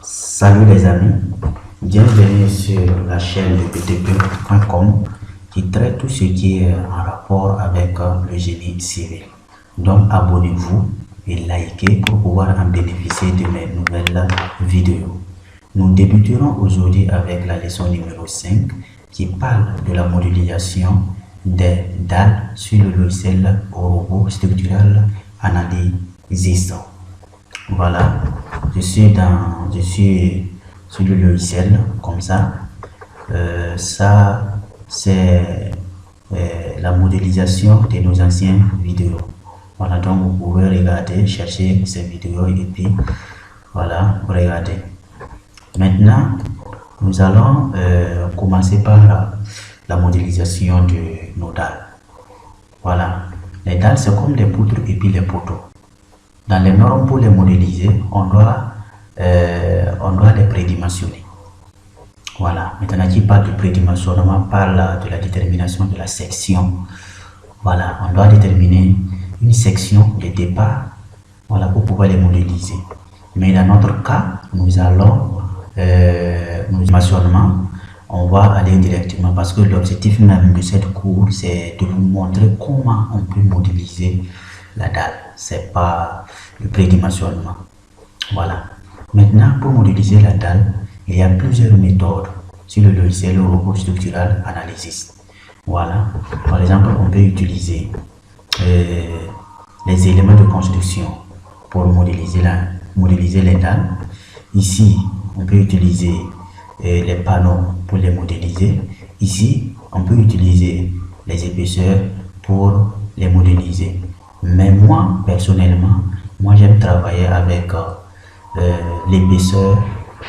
Salut les amis, bienvenue sur la chaîne de btp.com qui traite tout ce qui est en rapport avec le génie civil. Donc abonnez-vous et likez pour pouvoir en bénéficier de mes nouvelles vidéos. Nous débuterons aujourd'hui avec la leçon numéro 5 qui parle de la modélisation des dalles sur le logiciel robot structural Analysis. Voilà, je suis sur le logiciel comme ça. Ça c'est la modélisation de nos anciennes vidéos. Voilà, donc vous pouvez regarder, chercher ces vidéos et puis voilà, regardez. Maintenant, nous allons commencer par la modélisation de nos dalles. Voilà, les dalles c'est comme les poutres et puis les poteaux. Dans les normes pour les modéliser, on doit les prédimensionner. Voilà, maintenant qui parle de prédimensionnement parle de la détermination de la section. Voilà, on doit déterminer une section de départ, voilà, pour pouvoir les modéliser. Mais dans notre cas, nous allons prédimensionnement, on va aller directement parce que l'objectif même de cette cours, c'est de vous montrer comment on peut modéliser la dalle. C'est pas le prédimensionnement. Voilà. Maintenant, pour modéliser la dalle, il y a plusieurs méthodes sur le logiciel robot structural Analysis. Voilà. Par exemple, on peut utiliser les éléments de construction pour modéliser les dalles. Ici, on peut utiliser les panneaux pour les modéliser. Ici, on peut utiliser les épaisseurs pour les modéliser. Mais moi, personnellement, j'aime travailler avec l'épaisseur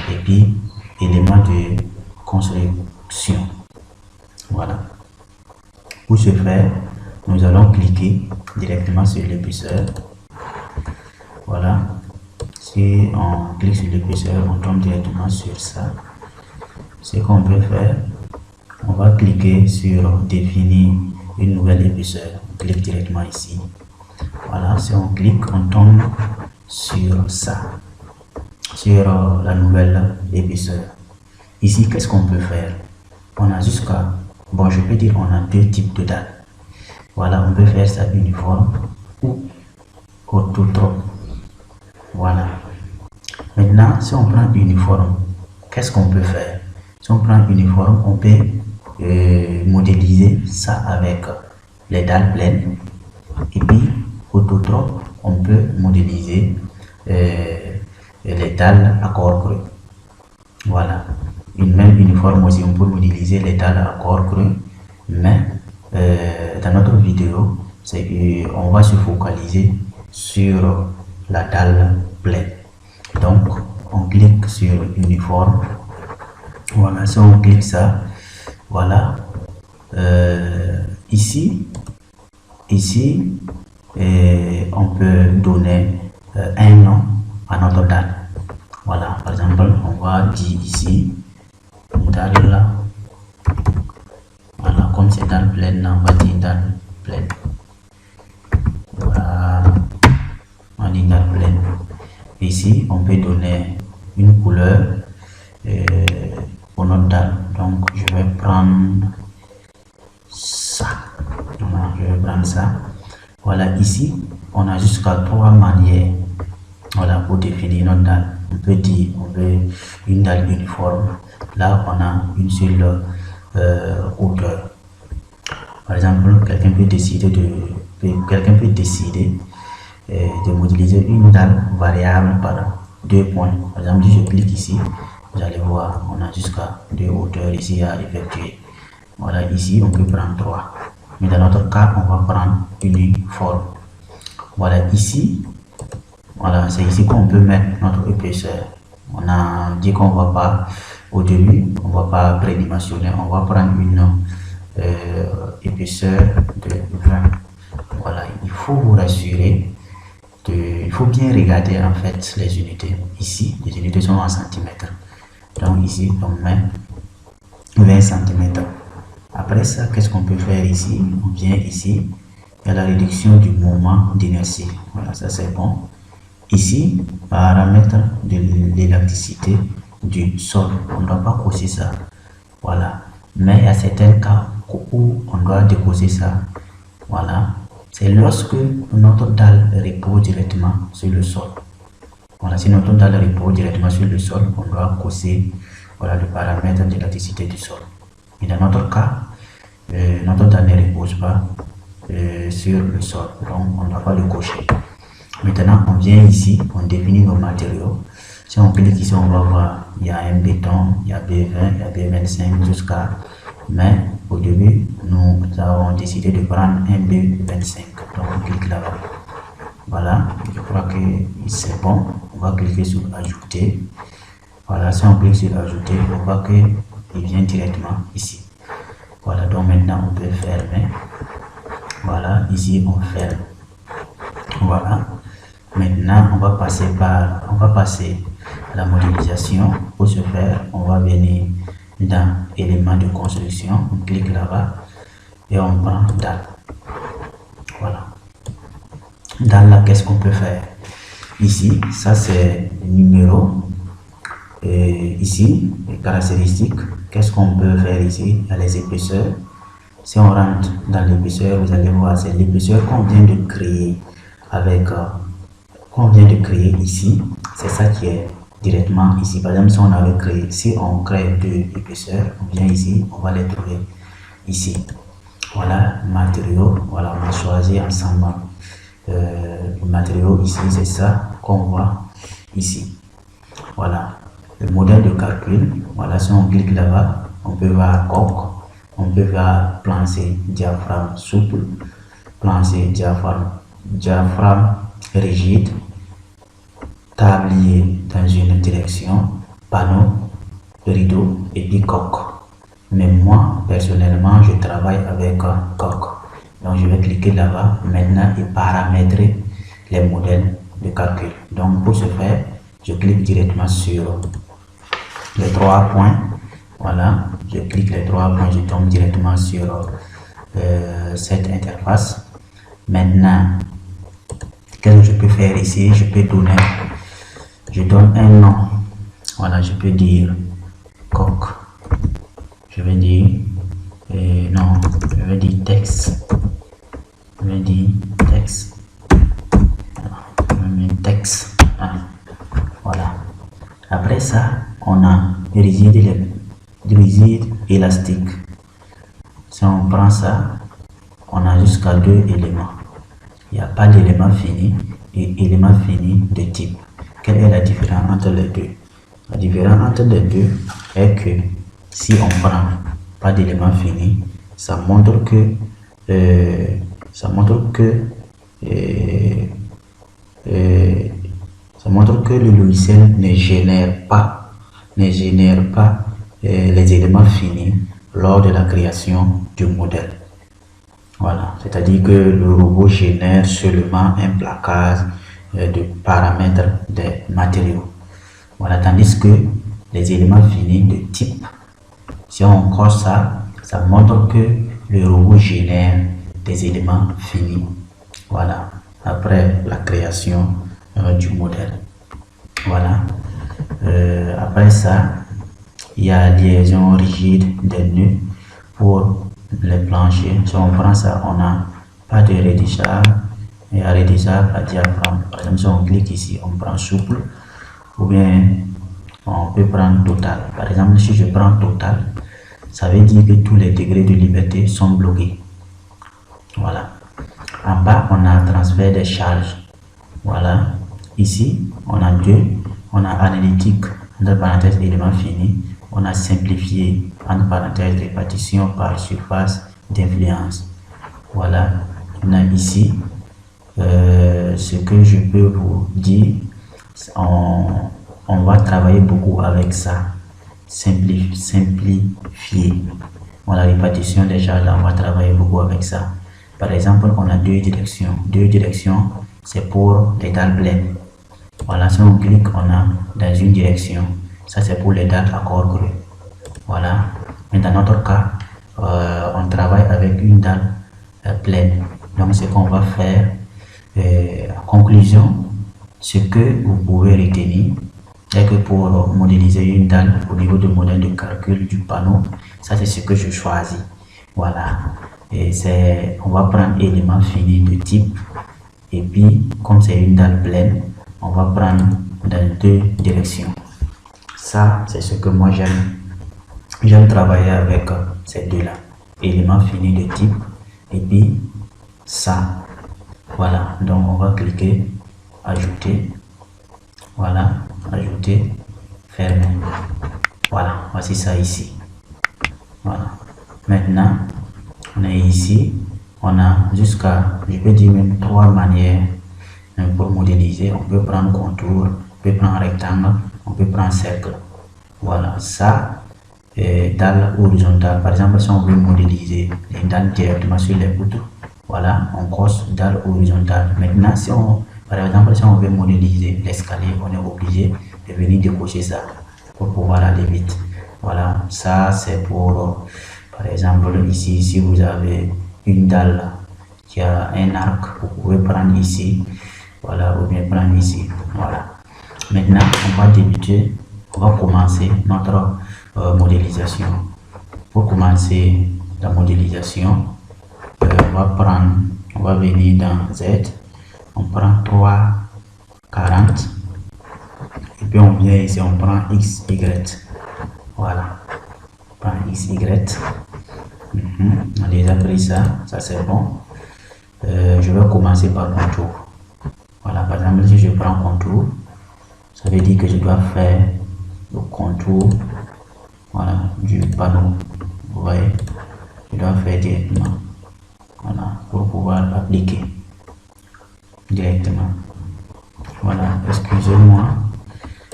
et puis éléments de construction. Voilà. Pour ce faire, nous allons cliquer directement sur l'épaisseur. Voilà. Si on clique sur l'épaisseur, on tombe directement sur ça. Ce qu'on peut faire, on va cliquer sur définir une nouvelle épaisseur. On clique directement ici. Voilà, si on clique, on tombe sur ça, sur la nouvelle épaisseur. Ici, qu'est-ce qu'on peut faire? On a jusqu'à, bon, je peux dire, on a deux types de dalles. Voilà, on peut faire ça uniforme ou autotrope. Voilà. Maintenant, si on prend uniforme, qu'est-ce qu'on peut faire? Si on prend uniforme, on peut modéliser ça avec les dalles pleines. Et puis, autotrope, on peut modéliser les dalles à corps creux. Voilà. Même uniforme aussi, on peut modéliser les dalles à corps creux. Mais dans notre vidéo, on va se focaliser sur la dalle pleine. Donc, on clique sur uniforme. Voilà, si on clique ça, voilà. Ici, on peut donner un nom à notre dalle. Voilà, par exemple, on va dire ici dalle. Voilà, comme c'est dalle pleine, on va dire dalle pleine. Voilà, on dit dalle pleine. Ici, on peut donner une couleur pour notre dalle. Donc, je vais prendre ça. Voilà, je vais prendre ça. Voilà, ici, on a jusqu'à 3 manières, voilà, pour définir notre dalle. On peut dire, on veut une dalle uniforme. Là, on a une seule hauteur. Par exemple, quelqu'un peut décider de modéliser une dalle variable par 2 points. Par exemple, si je clique ici, vous allez voir, on a jusqu'à 2 hauteurs ici à effectuer. Voilà, ici, on peut prendre 3. Mais dans notre cas, on va prendre uniforme. Voilà, ici, voilà, c'est ici qu'on peut mettre notre épaisseur. On a dit qu'on va pas, au début, on va pas prédimensionner, on va prendre une épaisseur de 20. Voilà, il faut vous rassurer, il faut bien regarder en fait les unités. Ici, les unités sont en centimètres. Donc ici, on met 20 cm. Après ça, qu'est-ce qu'on peut faire ici? On vient ici, il y a la réduction du moment d'inertie. Voilà, ça c'est bon. Ici, paramètre de l'élasticité du sol. On ne doit pas causer ça. Voilà. Mais il y a certains cas où on doit déposer ça. Voilà. C'est lorsque notre dalle repose directement sur le sol. Voilà. Si notre dalle repose directement sur le sol, on doit causer, voilà, le paramètre de l'élasticité du sol. Et dans notre cas, notre dalle ne repose pas sur le sol. Donc, on ne doit pas le cocher. Maintenant, on vient ici, on définit nos matériaux. Si on clique ici, on va voir, il y a un béton, il y a B20, il y a B25 jusqu'à... Mais au début, nous avons décidé de prendre un B25. Donc, on clique là-bas. Voilà, je crois que c'est bon. On va cliquer sur Ajouter. Voilà, si on clique sur Ajouter, on voit qu'il vient directement ici. Voilà, donc maintenant, on peut fermer. Voilà, ici, on ferme. Voilà. Maintenant, on va passer à la modélisation. Pour ce faire, on va venir dans éléments de construction. On clique là-bas et on prend dalle. Voilà. Dalle là, qu'est-ce qu'on peut faire? Ici, ça c'est le numéro. Et ici, les caractéristiques. Qu'est-ce qu'on peut faire ici? Il y a les épaisseurs. Si on rentre dans l'épaisseur, vous allez voir, c'est l'épaisseur qu'on vient de créer avec... qu'on vient de créer ici, c'est ça qui est directement ici. Par exemple, si on avait créé, si on crée deux épaisseurs, on vient ici, on va les trouver ici. Voilà, matériaux, voilà, on a choisi ensemble le matériau ici, c'est ça qu'on voit ici. Voilà, le modèle de calcul, voilà, si on clique là-bas, on peut voir coque, on peut voir plancher, diaphragme souple, plancher, diaphragme rigide, tablier dans une direction, panneau, rideau et puis coque. Mais moi, personnellement, je travaille avec coque. Donc, je vais cliquer là-bas maintenant et paramétrer les modèles de calcul. Donc, pour ce faire, je clique directement sur les 3 points. Voilà, je clique les 3 points, je tombe directement sur cette interface. Maintenant, qu'est-ce que je peux faire ici? Je peux donner, je donne un nom. Voilà, je peux dire coque. Je vais dire, non, je vais dire texte. Je vais dire texte. Je vais mettre texte. Voilà. Après ça, on a rigide élastique. Si on prend ça, on a jusqu'à 2 éléments. Il n'y a pas d'élément fini et élément fini de type. Quelle est la différence entre les deux? La différence entre les deux est que si on prend pas d'élément fini, ça montre que le logiciel ne génère pas les éléments finis lors de la création du modèle. Voilà, c'est-à-dire que le robot génère seulement un placage de paramètres des matériaux. Voilà, tandis que les éléments finis de type, si on coche ça, ça montre que le robot génère des éléments finis. Voilà, après la création du modèle. Voilà, après ça, il y a liaison rigide des nœuds pour les planchers. Si on prend ça, on n'a pas de rédigeable et à rédigeable à diaphragme. Par exemple, si on clique ici, on prend souple ou bien on peut prendre total. Par exemple, si je prends total, ça veut dire que tous les degrés de liberté sont bloqués. Voilà. En bas, on a transfert des charges. Voilà. Ici, on a deux. On a analytique, entre parenthèses, élément fini. On a simplifié, entre parenthèses, répartition par surface d'influence. Voilà. On a ici ce que je peux vous dire. On va travailler beaucoup avec ça. Simplifier. Voilà, répartition des charges, on va travailler beaucoup avec ça. Par exemple, on a deux directions. Deux directions, c'est pour les dalles pleines. Voilà, si on clique, on a dans une direction. Ça, c'est pour les dalles à corps creux. Voilà. Mais dans notre cas, on travaille avec une dalle pleine. Donc, ce qu'on va faire, en conclusion, ce que vous pouvez retenir dès que pour modéliser une dalle au niveau du modèle de calcul du panneau, ça c'est ce que je choisis. Voilà. Et on va prendre élément fini de type. Et puis, comme c'est une dalle pleine, on va prendre dans deux directions. Ça, c'est ce que moi j'aime. J'aime travailler avec ces deux-là. Élément fini de type. Et puis, ça. Voilà. Donc, on va cliquer, ajouter. Voilà. Ajouter, fermer. Voilà. Voici ça ici. Voilà. Maintenant, on est ici. On a jusqu'à, je peux dire même 3 manières pour modéliser. On peut prendre contour, on peut prendre rectangle, on peut prendre cercle. Voilà, ça, dalle horizontale. Par exemple, si on veut modéliser les dalles directement sur les poutres, voilà, on coche dalle horizontale. Maintenant, si par exemple, si on veut modéliser l'escalier, on est obligé de venir décocher ça pour pouvoir aller vite. Voilà, ça c'est pour, par exemple, ici, si vous avez une dalle qui a un arc, vous pouvez prendre ici, voilà, ou bien prendre ici, voilà. Maintenant, on va débuter, on va commencer notre modélisation. Pour commencer la modélisation, on va venir dans Z, on prend 3,40 et puis on vient ici, on prend XY, voilà, on prend XY. On a déjà pris ça c'est bon. Je vais commencer par contour. Voilà, par exemple, si je prends contour, ça veut dire que je dois faire le contour, voilà, du panneau. Vous voyez, je dois faire directement, voilà, pour pouvoir appliquer directement. Voilà, excusez-moi,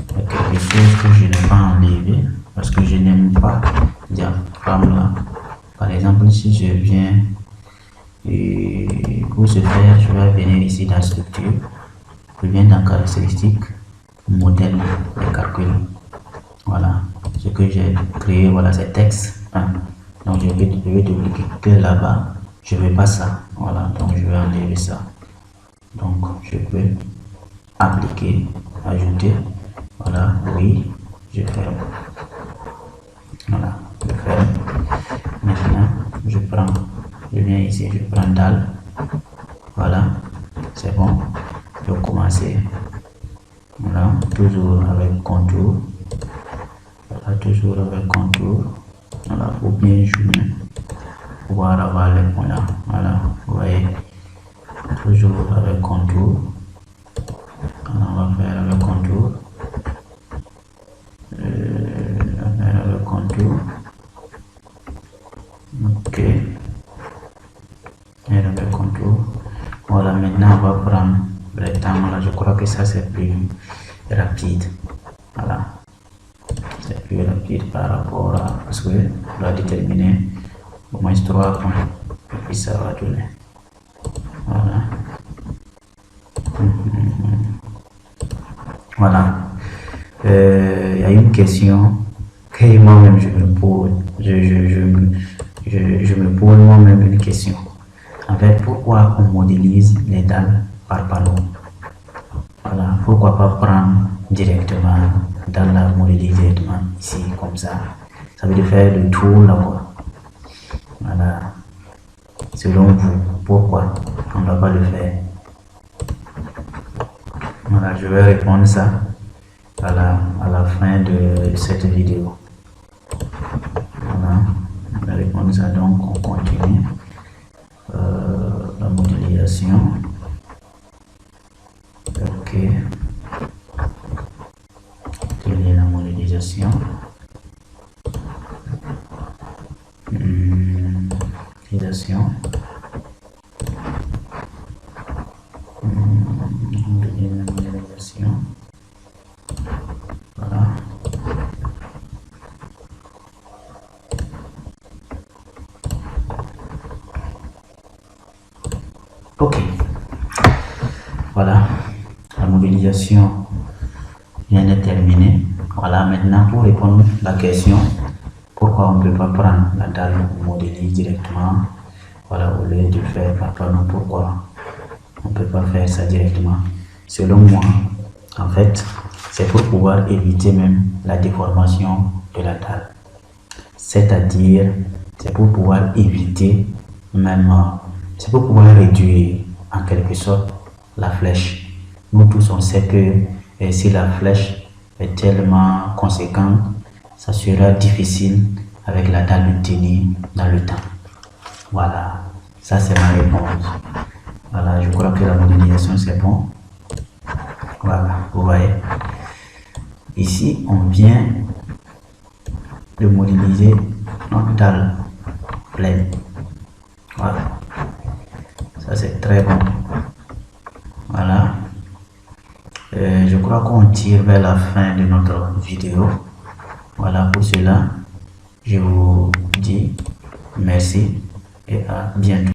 il y a quelque chose que je n'ai pas enlevé parce que je n'aime pas diagramme là. Par exemple, si je viens et pour ce faire, je vais venir ici dans structure, je viens dans caractéristiques, modèle de calcul. Voilà, ce que j'ai créé, voilà, c'est texte 1. Donc je vais dupliquer que là-bas, je ne veux pas ça. Voilà, donc je vais enlever ça. Donc je peux appliquer, ajouter, voilà, oui, je ferme. Voilà, je ferme. Maintenant, je viens ici, je prends dalle. Voilà, c'est bon. Je vais commencer. Voilà, toujours avec contour. Voilà, toujours avec contour. Voilà, pour bien jouer. Pour pouvoir avoir les points là. Voilà, vous voyez. Toujours avec contour. Voilà, on va faire avec contour. Avec contour. Ok. Et avec contour. Voilà, maintenant on va prendre le rectangle. Je crois que ça c'est plus rapide. Voilà. C'est plus rapide par rapport à. Parce que on doit déterminer au moins 3 points. Et puis ça va donner. Voilà. Voilà. Il y a une question que moi-même je me pose. Je me pose moi-même une question. En fait, pourquoi on modélise les dalles par panneau? Voilà, pourquoi pas prendre directement dans la modéliser directement ici, comme ça. Ça veut dire faire le tour là-bas. Voilà. Selon vous, pourquoi on ne va pas le faire? Voilà, je vais répondre ça à la fin de cette vidéo. Voilà, je vais répondre ça, donc on continue la modélisation. Ok. Quelle est la modélisation? Modélisation. Modélisation. Voilà. Ok. Voilà. La modélisation vient de terminer. Voilà, maintenant pour répondre à la question, pourquoi on ne peut pas prendre la dalle modélisée directement, voilà, au lieu de faire par panneau, pourquoi on ne peut pas faire ça directement? Selon moi, en fait, C'est pour pouvoir éviter même la déformation de la dalle. C'est-à-dire, c'est pour pouvoir éviter même, c'est pour pouvoir réduire en quelque sorte la flèche. Nous tous on sait que si la flèche est tellement conséquente, ça sera difficile avec la dalle de tenir dans le temps. Voilà, ça c'est ma réponse. Voilà, je crois que la modélisation c'est bon. Voilà, vous voyez. Ici, on vient de modéliser notre dalle pleine. Voilà, ça c'est très bon. Voilà, je crois qu'on tire vers la fin de notre vidéo. Voilà, pour cela, je vous dis merci et à bientôt.